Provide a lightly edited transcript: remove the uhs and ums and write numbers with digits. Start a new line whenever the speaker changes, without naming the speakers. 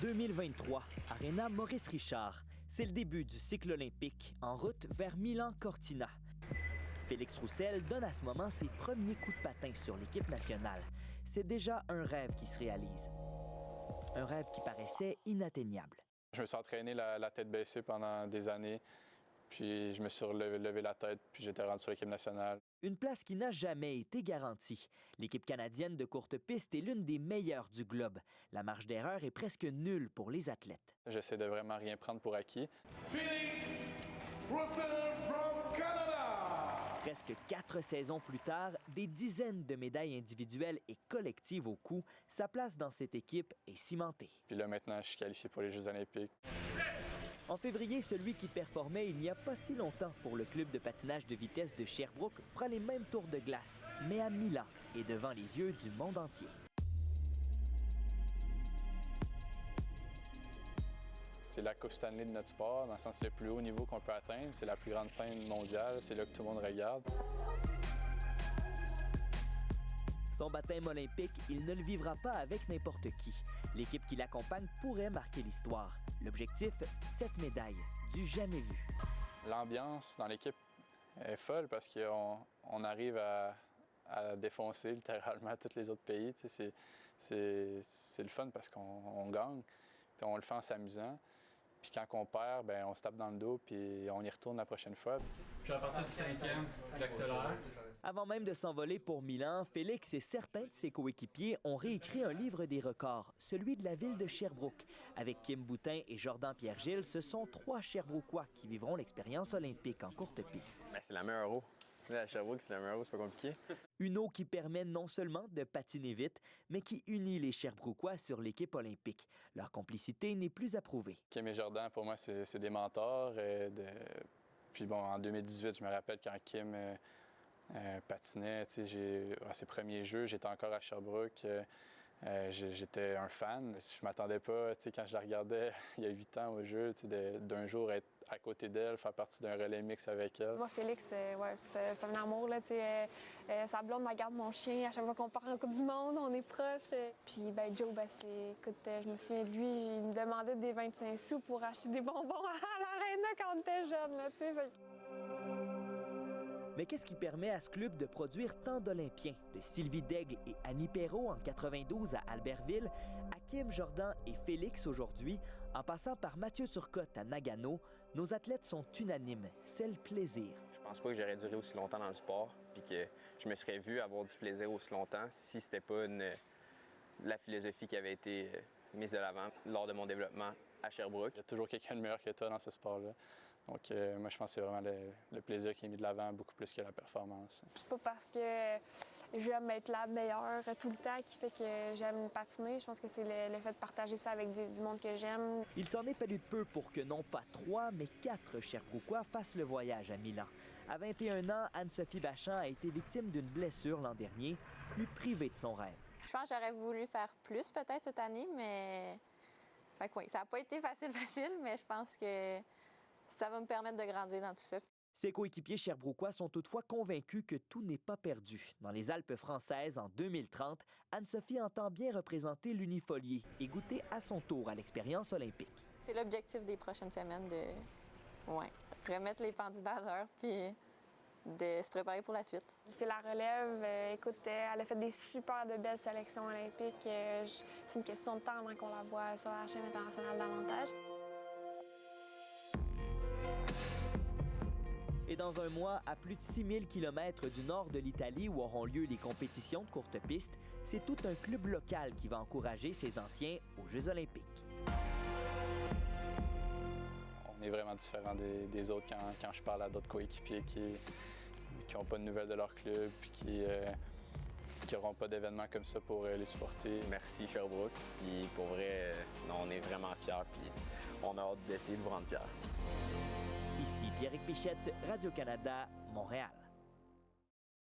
2023, Aréna Maurice Richard. C'est le début du cycle olympique en route vers Milan-Cortina. Félix Roussel donne à ce moment ses premiers coups de patin sur l'équipe nationale. C'est déjà un rêve qui se réalise. Un rêve qui paraissait inatteignable.
Je me suis entraîné la tête baissée pendant des années, puis je me suis relevé la tête, puis j'étais rendu sur l'équipe nationale.
Une place qui n'a jamais été garantie. L'équipe canadienne de courte piste est l'une des meilleures du globe. La marge d'erreur est presque nulle pour les athlètes.
J'essaie de vraiment rien prendre pour acquis.
Félix Roussel from Canada!
Presque 4 saisons plus tard, des dizaines de médailles individuelles et collectives au cou, sa place dans cette équipe est cimentée.
Puis là, maintenant, je suis qualifié pour les Jeux olympiques.
En février, celui qui performait il n'y a pas si longtemps pour le club de patinage de vitesse de Sherbrooke fera les mêmes tours de glace, mais à Milan et devant les yeux du monde entier.
C'est la Coupe Stanley de notre sport, dans le sens que c'est le plus haut niveau qu'on peut atteindre. C'est la plus grande scène mondiale, c'est là que tout le monde regarde.
Son baptême olympique, il ne le vivra pas avec n'importe qui. L'équipe qui l'accompagne pourrait marquer l'histoire. L'objectif, 7 médailles, du jamais vu.
L'ambiance dans l'équipe est folle parce qu'on arrive à défoncer littéralement tous les autres pays. C'est le fun parce qu'on gagne, puis on le fait en s'amusant. Puis quand on perd, ben on se tape dans le dos, puis on y retourne la prochaine fois.
Puis à partir du 5e, j'accélère.
Avant même de s'envoler pour Milan, Félix et certains de ses coéquipiers ont réécrit un livre des records, celui de la ville de Sherbrooke. Avec Kim Boutin et Jordan Pierre-Gilles, ce sont 3 Sherbrookois qui vivront l'expérience olympique en courte piste.
Ben, c'est la meilleure eau. Là, à Sherbrooke, c'est la meilleure eau, c'est pas compliqué.
Une eau qui permet non seulement de patiner vite, mais qui unit les Sherbrookois sur l'équipe olympique. Leur complicité n'est plus à prouver.
Kim et Jordan, pour moi, c'est des mentors. Puis bon, en 2018, je me rappelle quand Kim patinait, à ses premiers jeux, j'étais encore à Sherbrooke. J'étais un fan. Je m'attendais pas, quand je la regardais il y a 8 ans au jeu, d'un jour être à côté d'elle, faire partie d'un relais mix avec elle.
Moi, Félix, c'est un amour. Là, sa blonde regarde mon chien. À chaque fois qu'on part en Coupe du Monde, on est proches. Puis Joe, écoute, je me souviens de lui, il me demandait des 25 sous pour acheter des bonbons à l'Aréna quand on était jeune. Là,
Mais qu'est-ce qui permet à ce club de produire tant d'Olympiens? De Sylvie Daigle et Annie Perrault en 92 à Albertville, à Kim, Jordan et Félix aujourd'hui, en passant par Mathieu Turcotte à Nagano, nos athlètes sont unanimes, c'est le plaisir.
Je pense pas que j'aurais duré aussi longtemps dans le sport, puis que je me serais vu avoir du plaisir aussi longtemps si c'était pas la philosophie qui avait été mise de l'avant lors de mon développement à Sherbrooke.
Il y a toujours quelqu'un de meilleur que toi dans ce sport-là. Donc, moi, je pense que c'est vraiment le plaisir qui est mis de l'avant, beaucoup plus que la performance.
C'est pas parce que j'aime être la meilleure tout le temps qui fait que j'aime patiner. Je pense que c'est le fait de partager ça avec du monde que j'aime.
Il s'en est fallu de peu pour que non pas 3, mais 4 Sherbrookois fassent le voyage à Milan. À 21 ans, Anne-Sophie Bachand a été victime d'une blessure l'an dernier, plus privée de son rêve.
Je pense que j'aurais voulu faire plus peut-être cette année, mais ça n'a pas été facile, mais je pense que ça va me permettre de grandir dans tout ça.
Ses coéquipiers sherbrookois sont toutefois convaincus que tout n'est pas perdu. Dans les Alpes françaises, en 2030, Anne-Sophie entend bien représenter l'Unifolier et goûter à son tour à l'expérience olympique.
C'est l'objectif des prochaines semaines de remettre les pendules à l'heure puis de se préparer pour la suite.
C'est la relève. Écoute, elle a fait des super de belles sélections olympiques. C'est une question de temps avant qu'on la voit sur la chaîne internationale davantage.
Et dans un mois, à plus de 6000 km du nord de l'Italie où auront lieu les compétitions de courte piste, c'est tout un club local qui va encourager ses anciens aux Jeux olympiques.
On est vraiment différent des autres quand je parle à d'autres coéquipiers qui n'ont pas de nouvelles de leur club puis qui n'auront pas d'événements comme ça pour les supporter.
Merci Sherbrooke. Puis pour vrai, on est vraiment fiers. Puis on a hâte d'essayer de vous rendre fiers.
Ici Pierrick Pichette, Radio-Canada, Montréal.